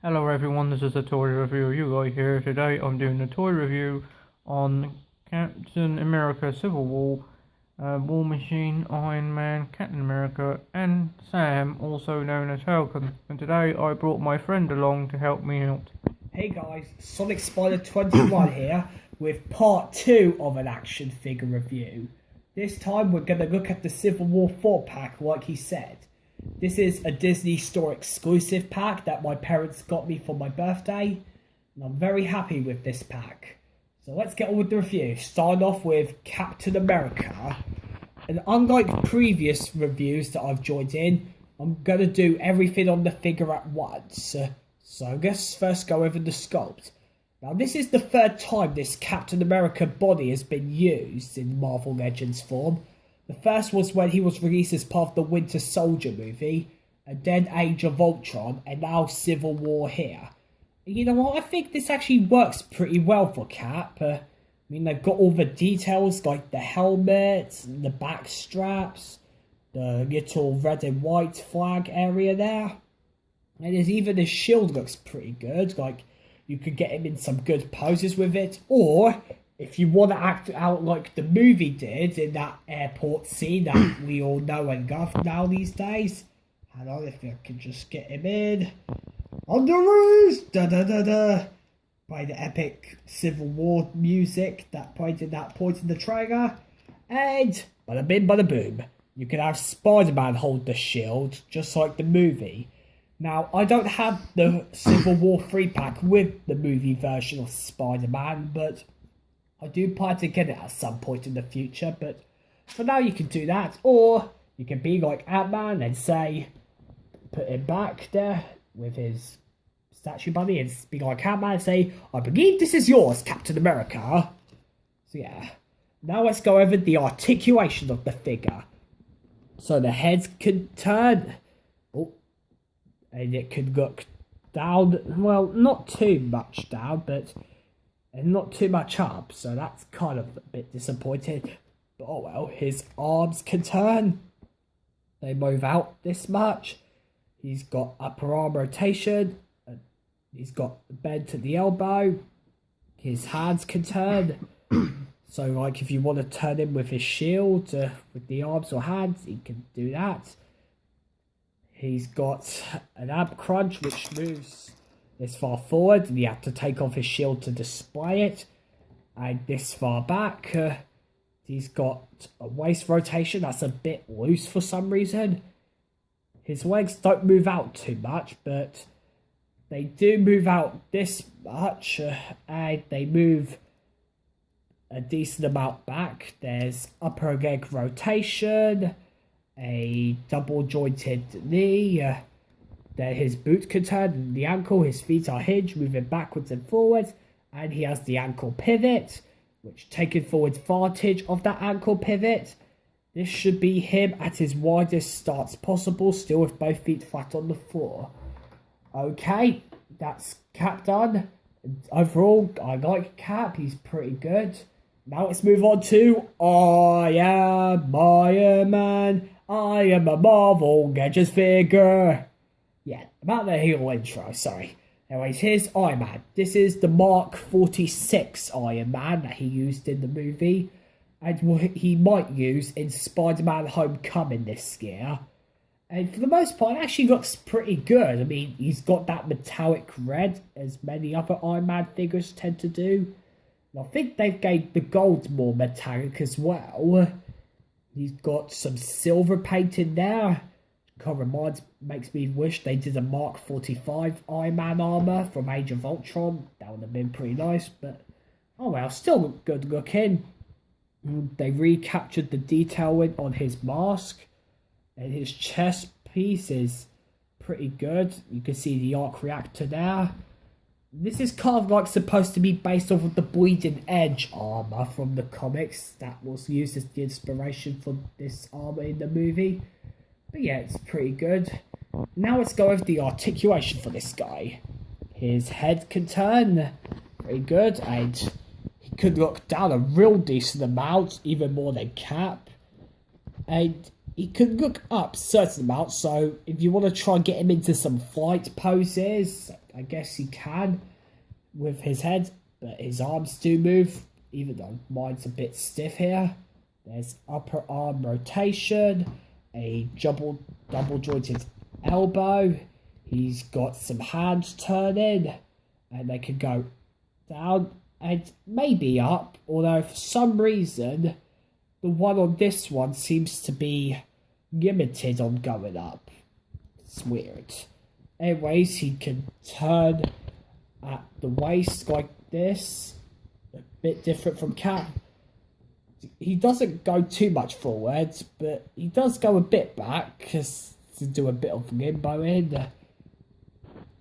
Hello everyone, this is a toy review. You guy here. Today I'm doing a toy review on Captain America Civil War, War Machine, Iron Man, Captain America, and Sam, also known as Falcon. And today I brought my friend along to help me out. Hey guys, Sonic Spider 21 here with part 2 of an action figure review. This time we're going to look at the Civil War 4 pack like he said. This is a Disney Store exclusive pack that my parents got me for my birthday, and I'm very happy with this pack. So let's get on with the review. Start off with Captain America. And unlike previous reviews that I've joined in, I'm going to do everything on the figure at once. So let's first go over the sculpt. Now this is the third time this Captain America body has been used in Marvel Legends form. The first was when he was released as part of the Winter Soldier movie, and then Age of Ultron, and now Civil War here. And you know what, I think this actually works pretty well for Cap. I mean, they've got all the details like the helmet, the back straps, the little red and white flag area there. And there's even his shield looks pretty good, like you could get him in some good poses with it, or if you want to act out like the movie did in that airport scene that we all know and love now these days. Hang on, if I can just get him in. On the roof! Da da da da! By the epic Civil War music that played at that point in the trailer. And bada bing bada boom. You can have Spider-Man hold the shield, just like the movie. Now, I don't have the Civil War 3 pack with the movie version of Spider-Man, but I do plan to get it at some point in the future, but for now you can do that, or you can be like Ant-Man and say, put him back there with his statue buddy and be like Ant-Man and say, I believe this is yours, Captain America. So yeah, now let's go over the articulation of the figure. So the head could turn, and it could look down, well, not too much down, but and not too much up, so that's kind of a bit disappointing. But oh well, his arms can turn. They move out this much. He's got upper arm rotation. He's got bend at the elbow. His hands can turn. So like if you want to turn him with his shield, with the arms or hands, he can do that. He's got an ab crunch which moves this far forward, and you have to take off his shield to display it. And this far back, he's got a waist rotation that's a bit loose for some reason. His legs don't move out too much, but they do move out this much, and they move a decent amount back. There's upper leg rotation, a double jointed knee, then his boot can turn and the ankle, his feet are hinged, moving backwards and forwards, and he has the ankle pivot, which taking forward advantage of that ankle pivot. This should be him at his widest starts possible, still with both feet flat on the floor. Okay, that's Cap done. Overall, I like Cap, he's pretty good. Now let's move on to I am Iron Man, I am a Marvel Legends figure. Yeah, about the heel intro, sorry. Anyways, here's Iron Man. This is the Mark 46 Iron Man that he used in the movie, and what he might use in Spider-Man Homecoming this year. And for the most part, it actually looks pretty good. I mean, he's got that metallic red, as many other Iron Man figures tend to do. And I think they've made the gold more metallic as well. He's got some silver paint in there. Kind of makes me wish they did a Mark 45 Iron Man armor from Age of Ultron. That would have been pretty nice, but oh well, still good looking. They recaptured the detailing on his mask, and his chest piece is pretty good. You can see the arc reactor there. This is kind of like supposed to be based off of the Bleeding Edge armor from the comics that was used as the inspiration for this armor in the movie. But yeah, it's pretty good. Now let's go over the articulation for this guy. His head can turn, pretty good, and he could look down a real decent amount, even more than Cap. And he could look up certain amounts, so if you want to try and get him into some flight poses, I guess he can with his head, but his arms do move, even though mine's a bit stiff here. There's upper arm rotation, a double jointed elbow. He's got some hands turning, and they can go down and maybe up, although for some reason the one on this one seems to be limited on going up. It's weird. Anyways, he can turn at the waist like this, a bit different from Cat. He doesn't go too much forward, but he does go a bit back to do a bit of limboing.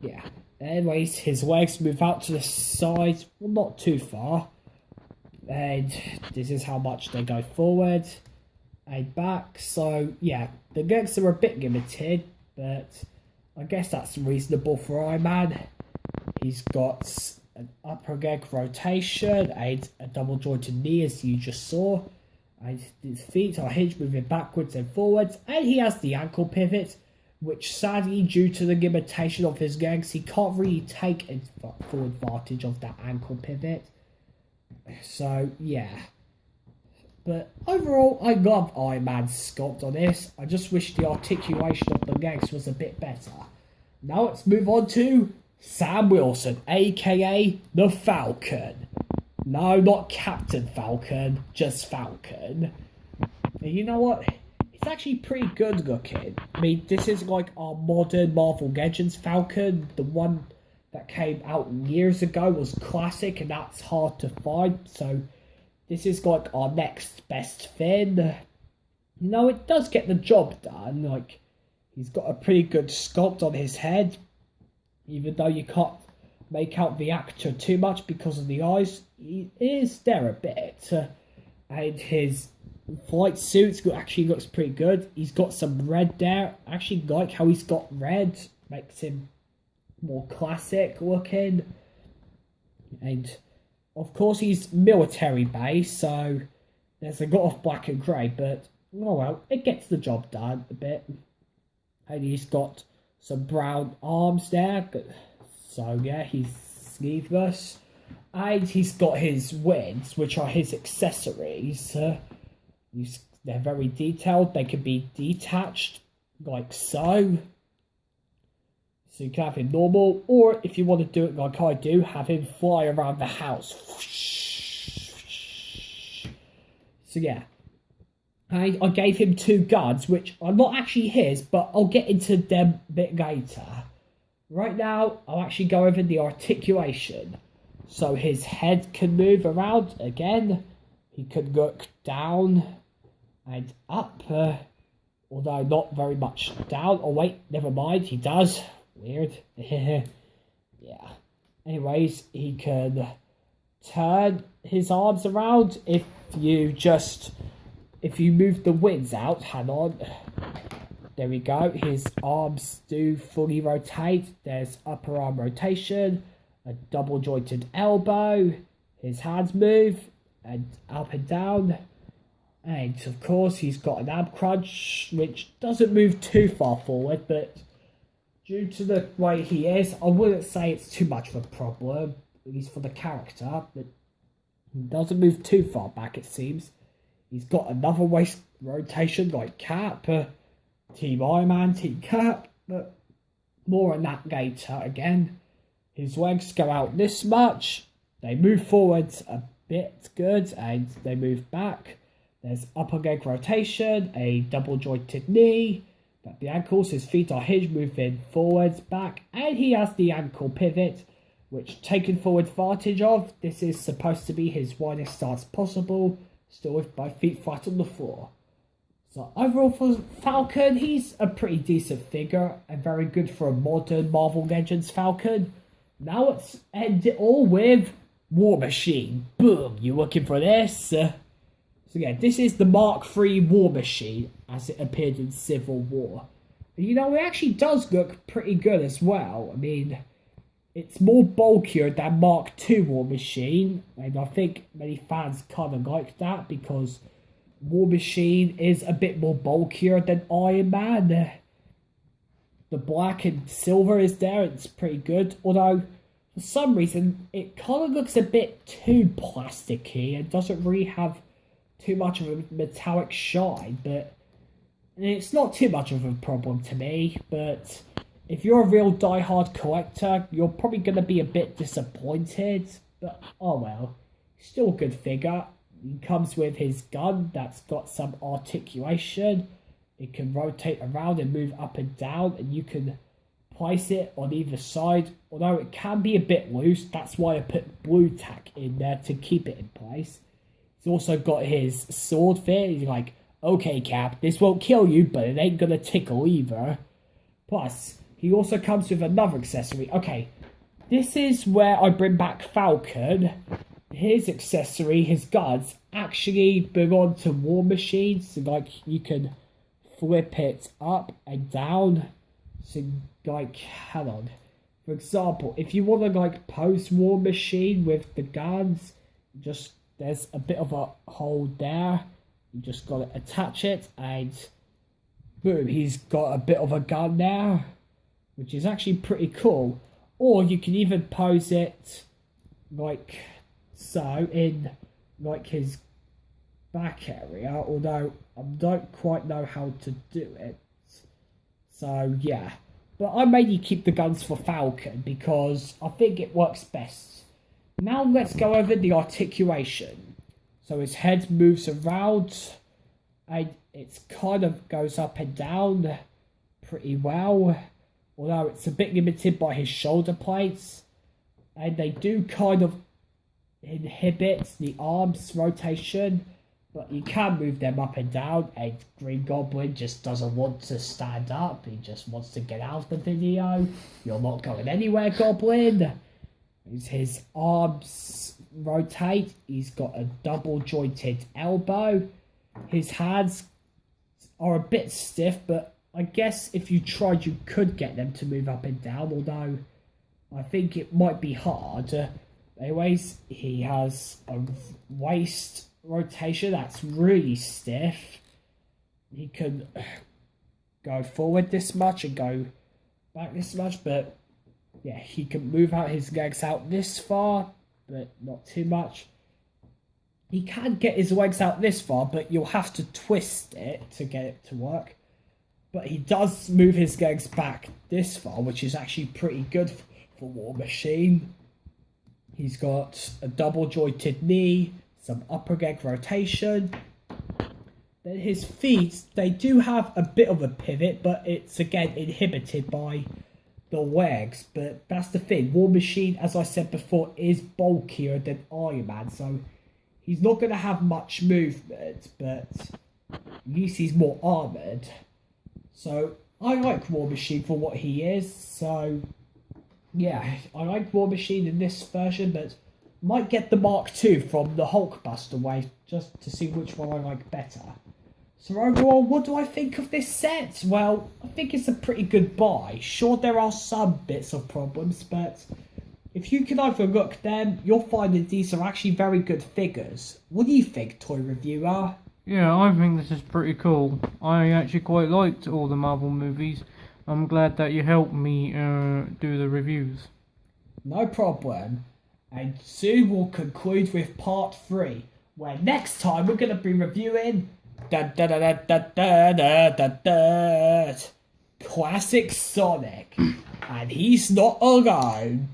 Yeah. Anyways, his legs move out to the side, well, not too far. And this is how much they go forward and back. So, yeah, the legs are a bit limited, but I guess that's reasonable for Iron Man. He's got an upper leg rotation and a double jointed knee, as you just saw. And his feet are hinged, moving backwards and forwards. And he has the ankle pivot, which sadly, due to the limitation of his legs, he can't really take full advantage of that ankle pivot. So, yeah. But overall, I love Iron Man's sculpt on this. I just wish the articulation of the legs was a bit better. Now let's move on to Sam Wilson, aka the Falcon. No, not Captain Falcon, just Falcon. And you know what? It's actually pretty good looking. I mean, this is like our modern Marvel Legends Falcon. The one that came out years ago was classic, and that's hard to find. So this is like our next best thing. You know, it does get the job done. Like, he's got a pretty good sculpt on his head, even though you can't make out the actor too much because of the eyes. He is there a bit. And his flight suit actually looks pretty good. He's got some red there. I actually like how he's got red. Makes him more classic looking. And of course he's military based, so there's a lot of black and grey, but oh well, it gets the job done a bit. And he's got some brown arms there, so yeah, he's sleeveless. And he's got his wings, which are his accessories. They're very detailed. They can be detached, like so. So you can have him normal, or if you want to do it like I do, have him fly around the house. So yeah. I gave him 2 guns, which are not actually his, but I'll get into them a bit later. Right now, I'll actually go over the articulation. So his head can move around again. He can look down and up, although not very much down. Oh wait, never mind, he does. Weird. Yeah. Anyways, he can turn his arms around if you move the wings out. Hang on. There we go. His arms do fully rotate. There's upper arm rotation, a double jointed elbow. His hands move and up and down. And of course, he's got an ab crunch, which doesn't move too far forward, but due to the way he is, I wouldn't say it's too much of a problem, at least for the character, but he doesn't move too far back, it seems. He's got another waist rotation like Cap, Team Iron Man, Team Cap, but more on that later again. His legs go out this much, they move forwards a bit good, and they move back. There's upper leg rotation, a double jointed knee, at the ankles, his feet are hinged, moving forwards, back, and he has the ankle pivot, which taken full advantage of. This is supposed to be his widest stance possible, still with my feet flat on the floor. So overall for Falcon, he's a pretty decent figure, and very good for a modern Marvel Legends Falcon. Now let's end it all with War Machine. Boom, you looking for this? So yeah, this is the Mark III War Machine as it appeared in Civil War. And you know, it actually does look pretty good as well. I mean, it's more bulkier than Mark II War Machine, and I think many fans kind of like that because War Machine is a bit more bulkier than Iron Man. the black and silver is there. It's pretty good. Although, for some reason, it kind of looks a bit too plasticky and doesn't really have too much of a metallic shine. But it's not too much of a problem to me. But if you're a real die-hard collector, you're probably going to be a bit disappointed. But, oh well. Still a good figure. He comes with his gun that's got some articulation. It can rotate around and move up and down, and you can place it on either side. Although it can be a bit loose, that's why I put blue tack in there to keep it in place. He's also got his sword there. He's like, okay, Cap, this won't kill you, but it ain't gonna tickle either. Plus, he also comes with another accessory. Okay, this is where I bring back Falcon. His accessory, his guns, actually belong to War Machines. So, like, you can flip it up and down. So, like, hang on. For example, if you want to, like, pose War Machine with the guns, just, there's a bit of a hole there. You just got to attach it, and boom, he's got a bit of a gun there, which is actually pretty cool. Or you can even pose it, like, so in like his back area, although I don't quite know how to do it. So yeah, but I mainly keep the guns for Falcon because I think it works best. Now let's go over the articulation. So his head moves around and it kind of goes up and down pretty well, although it's a bit limited by his shoulder plates, and they do kind of inhibit the arms rotation, but you can move them up and down, and Green Goblin just doesn't want to stand up. He just wants to get out of the video. You're not going anywhere, Goblin. His arms rotate. He's got a double jointed elbow. His hands are a bit stiff, but I guess if you tried you could get them to move up and down, although I think it might be hard. Anyways, he has a waist rotation that's really stiff. He can go forward this much and go back this much, but yeah, he can move out his legs out this far, but not too much. He can get his legs out this far, but you'll have to twist it to get it to work. But he does move his legs back this far, which is actually pretty good for War Machine. He's got a double jointed knee, some upper leg rotation. Then his feet, they do have a bit of a pivot, but it's again inhibited by the legs. But that's the thing. War Machine, as I said before, is bulkier than Iron Man, so he's not going to have much movement, but at least he's more armoured. So I like War Machine for what he is, so yeah, I like War Machine in this version, but might get the Mark II from the Hulkbuster wave just to see which one I like better. So overall, what do I think of this set? Well, I think it's a pretty good buy. Sure, there are some bits of problems, but if you can overlook them, you'll find that these are actually very good figures. What do you think, Toy Reviewer? Yeah, I think this is pretty cool. I actually quite liked all the Marvel movies. I'm glad that you helped me do the reviews. No problem. And soon we'll conclude with part 3, where next time we're going to be reviewing Classic Sonic. And he's not alone.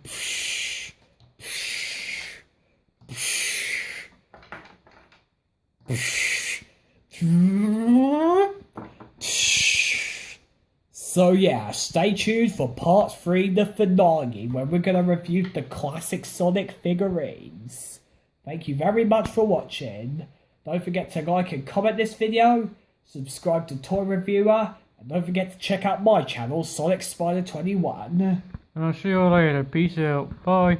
So yeah, stay tuned for part 3, the finale, where we're going to review the classic Sonic figurines. Thank you very much for watching. Don't forget to like and comment this video, subscribe to Toy Reviewer, and don't forget to check out my channel, Sonic Spider 21. And I'll see you later. Peace out. Bye.